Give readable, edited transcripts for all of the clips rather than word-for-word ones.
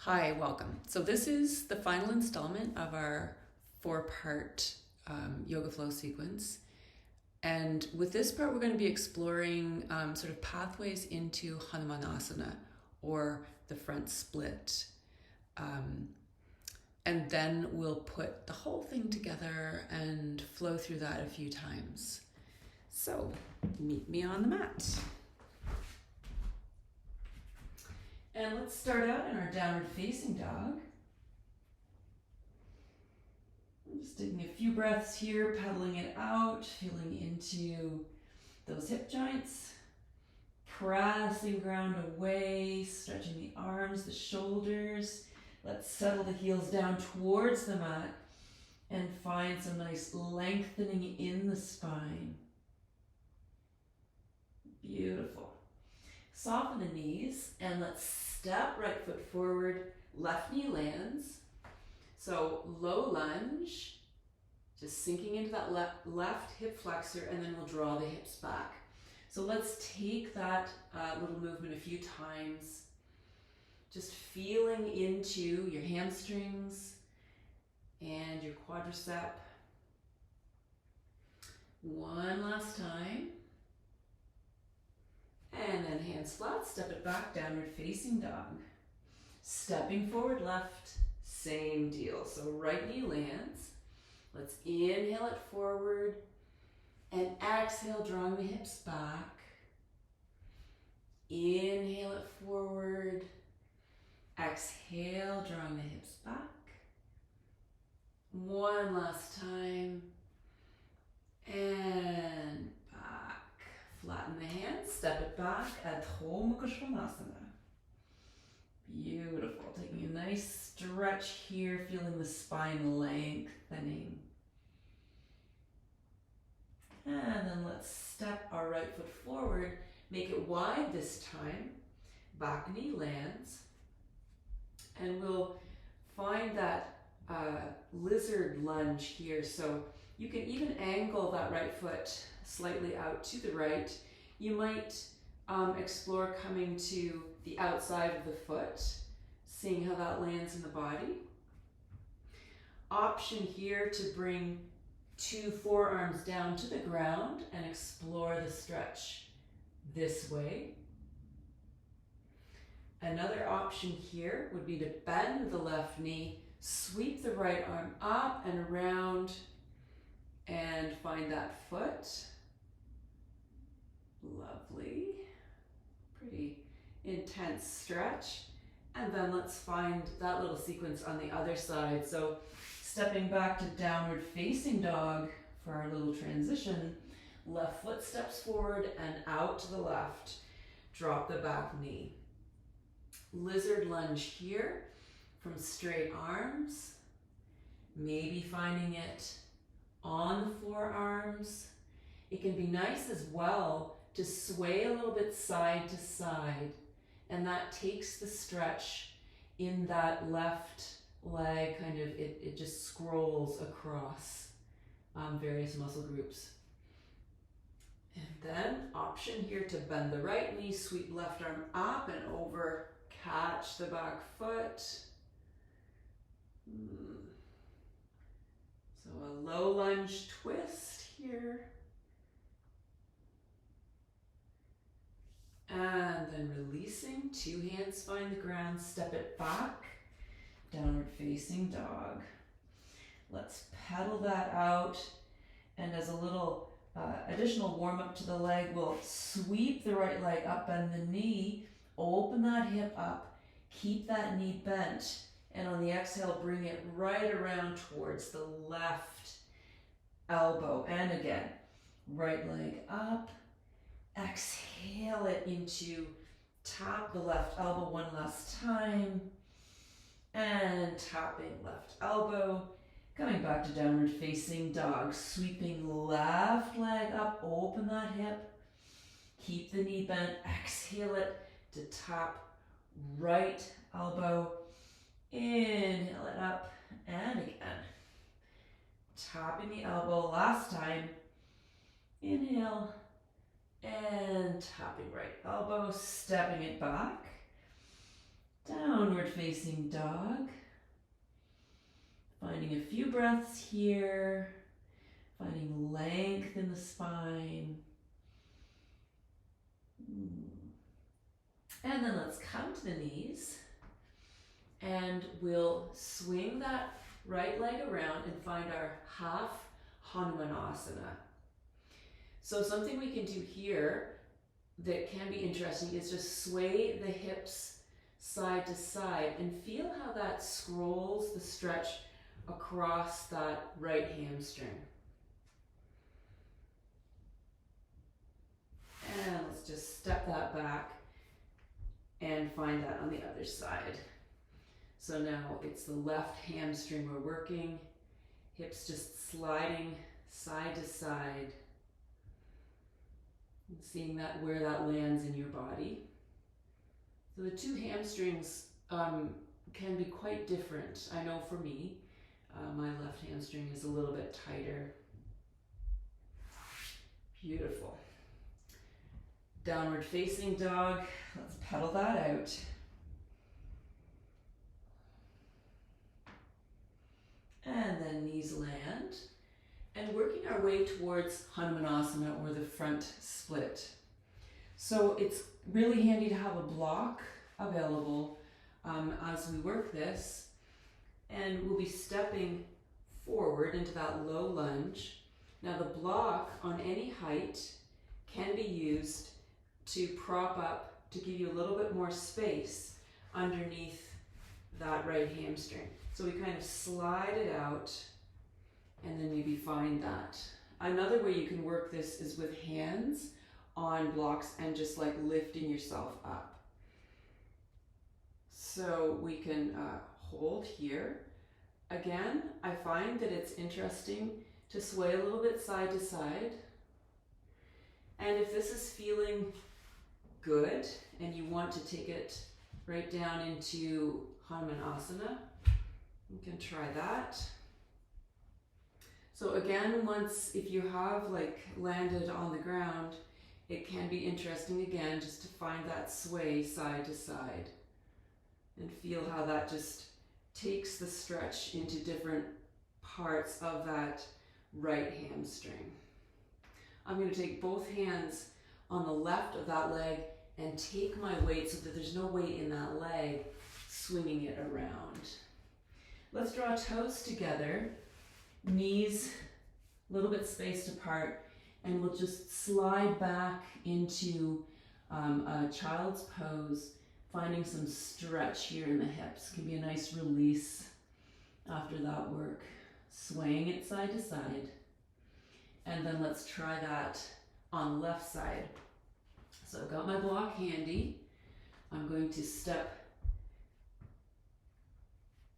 Hi, welcome. So this is the final installment of our four-part yoga flow sequence. And with this part, we're going to be exploring sort of pathways into Hanumānāsana, or the front split. And then we'll put the whole thing together and flow through that a few times. So meet me on the mat. And let's start out in our downward facing dog. I'm just taking a few breaths here, pedaling it out, feeling into those hip joints, pressing ground away, stretching the arms, the shoulders. Let's settle the heels down towards the mat and find some nice lengthening in the spine. Beautiful. Soften the knees and let's step right foot forward, left knee lands. So low lunge, just sinking into that left hip flexor, and then we'll draw the hips back. So let's take that little movement a few times, just feeling into your hamstrings and your quadricep. One last time. And then hands flat, step it back, downward facing dog. Stepping forward left, same deal. So right knee lands. Let's inhale it forward and exhale, drawing the hips back. Inhale it forward. Exhale, drawing the hips back. One last time. And back. Flatten the hands, step it back, Hanumānāsana. Beautiful. Taking a nice stretch here, feeling the spine lengthening. And then let's step our right foot forward, make it wide this time. Back knee lands. And we'll find that lizard lunge here. So you can even angle that right foot slightly out to the right. You might explore coming to the outside of the foot, seeing how that lands in the body. Option here to bring two forearms down to the ground and explore the stretch this way. Another option here would be to bend the left knee, sweep the right arm up and around, and find that foot. Lovely. Pretty intense stretch. And then let's find that little sequence on the other side. So stepping back to downward facing dog for our little transition. Left foot steps forward and out to the left. Drop the back knee. Lizard lunge here from straight arms. Maybe finding it on the forearms. It can be nice as well to sway a little bit side to side, and that takes the stretch in that left leg, kind of, it just scrolls across various muscle groups. And then option here to bend the right knee, sweep left arm up and over, catch the back foot. So a low lunge twist here. And then releasing, two hands find the ground, step it back, downward facing dog. Let's pedal that out, and as a little additional warm up to the leg, we'll sweep the right leg up, bend the knee, open that hip up, keep that knee bent, and on the exhale, bring it right around towards the left elbow. And again, right leg up. Exhale it into tap the left elbow one last time. And tapping left elbow. Coming back to downward facing dog. Sweeping left leg up, open that hip. Keep the knee bent. Exhale it to tap right elbow. Inhale it up and again. Tapping the elbow last time. Inhale. And tapping right elbow, stepping it back. Downward facing dog. Finding a few breaths here, finding length in the spine. And then let's come to the knees and we'll swing that right leg around and find our half Hanumanasana. So something we can do here that can be interesting is just sway the hips side to side and feel how that scrolls the stretch across that right hamstring. And let's just step that back and find that on the other side. So now it's the left hamstring we're working, hips just sliding side to side, and seeing that where that lands in your body. So the two hamstrings can be quite different. I know for me, my left hamstring is a little bit tighter. Beautiful. Downward facing dog. Let's pedal that out. And then knees land. And working our way towards Hanumanasana, or the front split. So it's really handy to have a block available as we work this. And we'll be stepping forward into that low lunge. Now the block on any height can be used to prop up, to give you a little bit more space underneath that right hamstring. So we kind of slide it out and then maybe find that. Another way you can work this is with hands on blocks and just like lifting yourself up. So we can hold here. Again, I find that it's interesting to sway a little bit side to side. And if this is feeling good and you want to take it right down into Hanumanasana, you can try that. So again, if you have like landed on the ground, it can be interesting again just to find that sway side to side and feel how that just takes the stretch into different parts of that right hamstring. I'm going to take both hands on the left of that leg and take my weight so that there's no weight in that leg, swinging it around. Let's draw toes together, knees a little bit spaced apart, and we'll just slide back into a child's pose, finding some stretch here in the hips. Can be a nice release after that work. Swaying it side to side. And then let's try that on the left side. So I've got my block handy. I'm going to step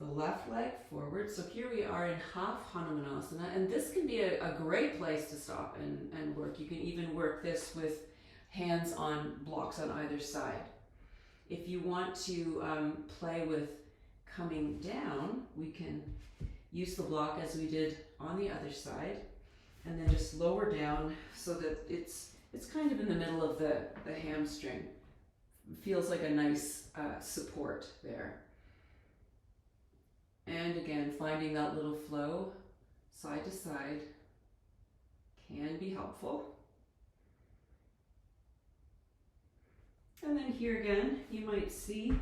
the left leg forward. So here we are in half Hanumanasana, and this can be a great place to stop and work. You can even work this with hands on blocks on either side. If you want to play with coming down, we can use the block as we did on the other side, and then just lower down so that it's kind of in the middle of the hamstring. It feels like a nice support there. And again, finding that little flow side to side can be helpful. And then here again, you might see,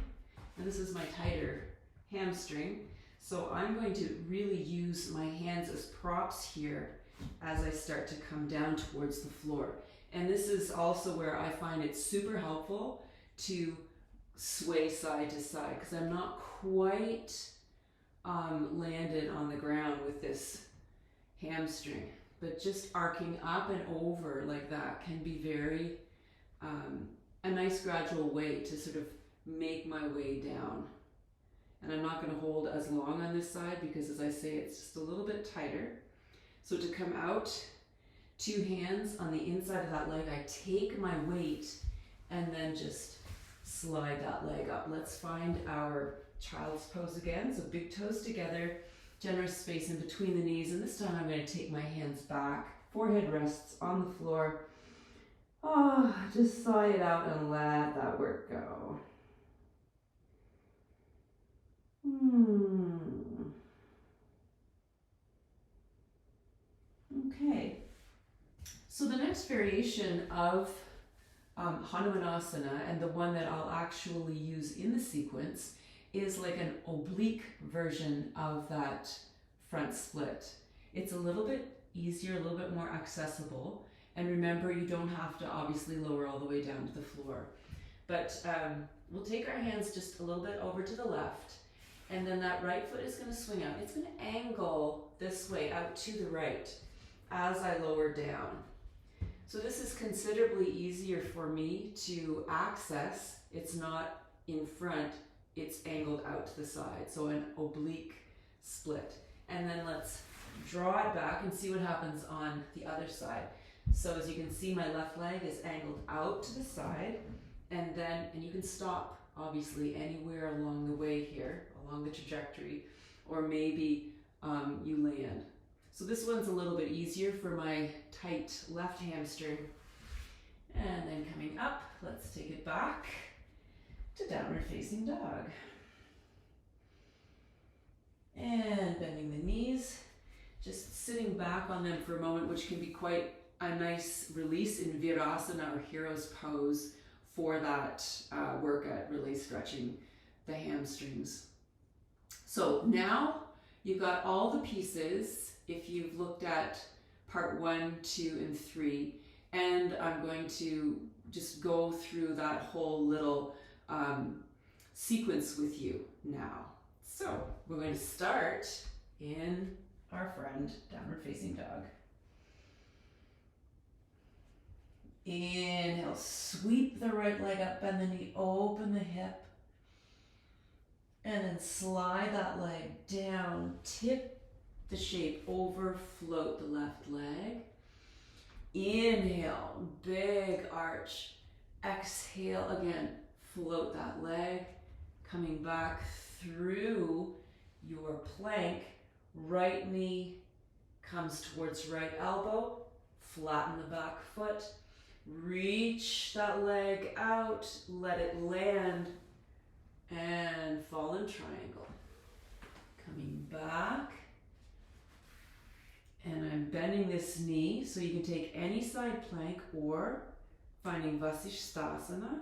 and this is my tighter hamstring, so I'm going to really use my hands as props here as I start to come down towards the floor. And this is also where I find it super helpful to sway side to side, because I'm not quite landed on the ground with this hamstring, but just arcing up and over like that can be very a nice gradual way to sort of make my way down. And I'm not going to hold as long on this side because, as I say, it's just a little bit tighter. So to come out, two hands on the inside of that leg, I take my weight and then just slide that leg up. Let's find our child's pose again. So big toes together, generous space in between the knees, and this time I'm going to take my hands back, forehead rests on the floor. Just sigh it out and let that work go. next variation of Hanumanasana, and the one that I'll actually use in the sequence, is like an oblique version of that front split. It's a little bit easier, a little bit more accessible. And remember, you don't have to obviously lower all the way down to the floor. But we'll take our hands just a little bit over to the left, and then that right foot is going to swing out. It's going to angle this way out to the right as I lower down. So this is considerably easier for me to access. It's not in front, it's angled out to the side. So an oblique split. And then let's draw it back and see what happens on the other side. So as you can see, my left leg is angled out to the side, and you can stop obviously anywhere along the way here, along the trajectory, or maybe you land. So this one's a little bit easier for my tight left hamstring. And then coming up, let's take it back to downward facing dog. And bending the knees, just sitting back on them for a moment, which can be quite a nice release in Virasana or hero's pose for that workout, really stretching the hamstrings. So now you've got all the pieces if you've looked at part 1, 2, and 3, and I'm going to just go through that whole little sequence with you now. So we're going to start in our friend downward facing dog. Inhale, sweep the right leg up, bend the knee, open the hip, and then slide that leg down, tip the shape over, float the left leg. Inhale, big arch. Exhale again, float that leg, coming back through your plank. Right knee comes towards right elbow, flatten the back foot, reach that leg out, let it land, and fall in triangle. Coming back, and I'm bending this knee, so you can take any side plank or finding Vasisthasana.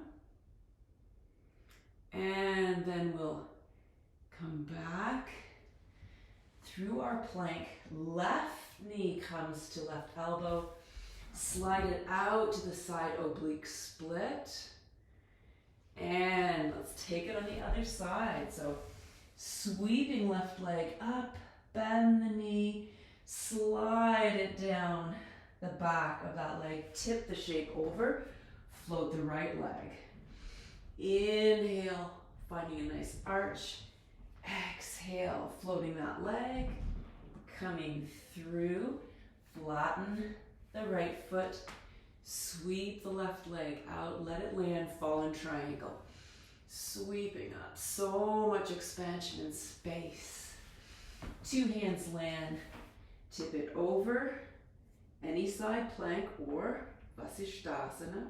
And then we'll come back through our plank. Left knee comes to left elbow. Slide it out to the side, oblique split. And let's take it on the other side. So sweeping left leg up, bend the knee, slide it down the back of that leg, tip the shape over, float the right leg. Inhale, finding a nice arch. Exhale, floating that leg, coming through, flatten the right foot, sweep the left leg out, let it land, fall in triangle. Sweeping up, so much expansion and space. Two hands land, tip it over, any side plank or Vasisthasana.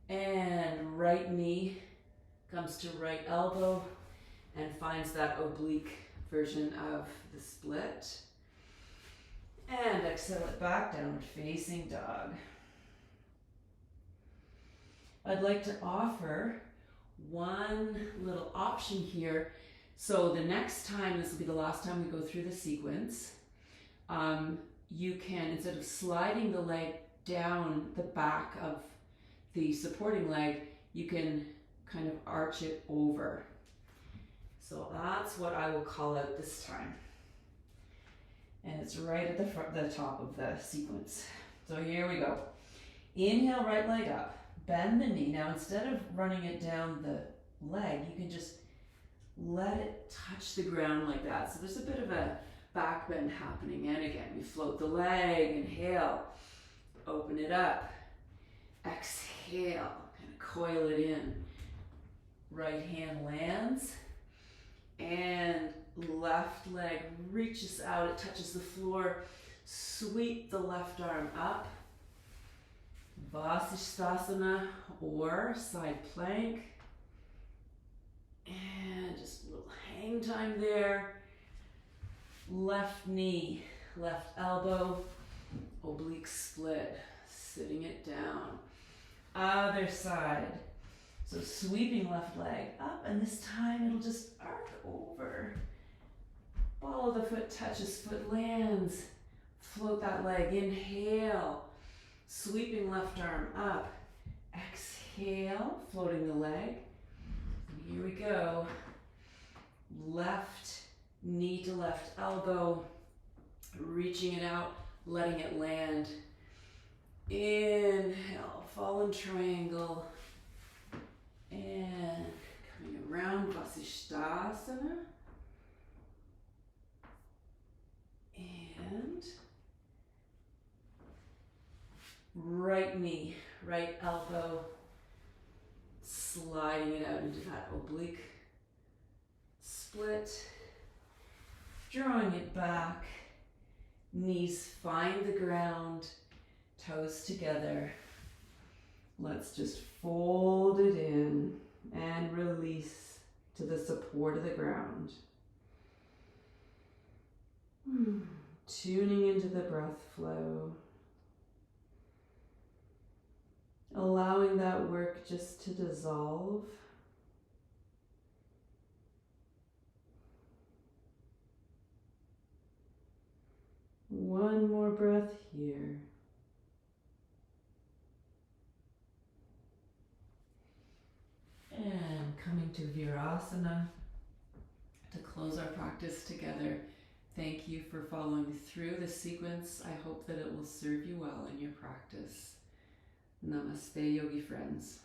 And right knee comes to right elbow and finds that oblique version of the split. And exhale it back, downward facing dog. I'd like to offer one little option here. So the next time, this will be the last time we go through the sequence, you can, instead of sliding the leg down the back of the supporting leg, you can kind of arch it over. So that's what I will call out this time. And it's right at the front, the top of the sequence. So here we go. Inhale, right leg up, bend the knee. Now instead of running it down the leg, you can just let it touch the ground like that. So there's a bit of a back bend happening. And again, we float the leg, inhale, open it up, exhale, kind of coil it in. Right hand lands, and left leg reaches out, it touches the floor. Sweep the left arm up, Vasisthasana or side plank. And just a little hang time there. Left knee left elbow, oblique split, sitting it down. Other side. So sweeping left leg up, and this time it'll just arc over. Ball of the foot touches, foot lands. Float that leg, inhale. Sweeping left arm up. Exhale, floating the leg. Here we go. Left knee to left elbow. Reaching it out, letting it land. Inhale, fallen triangle. And coming around, Vasishtasana. And right knee, right elbow, sliding it out into that oblique split, drawing it back, knees find the ground, toes together. Let's just fold it in and release to the support of the ground. Tuning into the breath flow. Allowing that work just to dissolve. One more breath here. And coming to Virasana to close our practice together. Thank you for following through the sequence. I hope that it will serve you well in your practice. Namaste, yogi friends.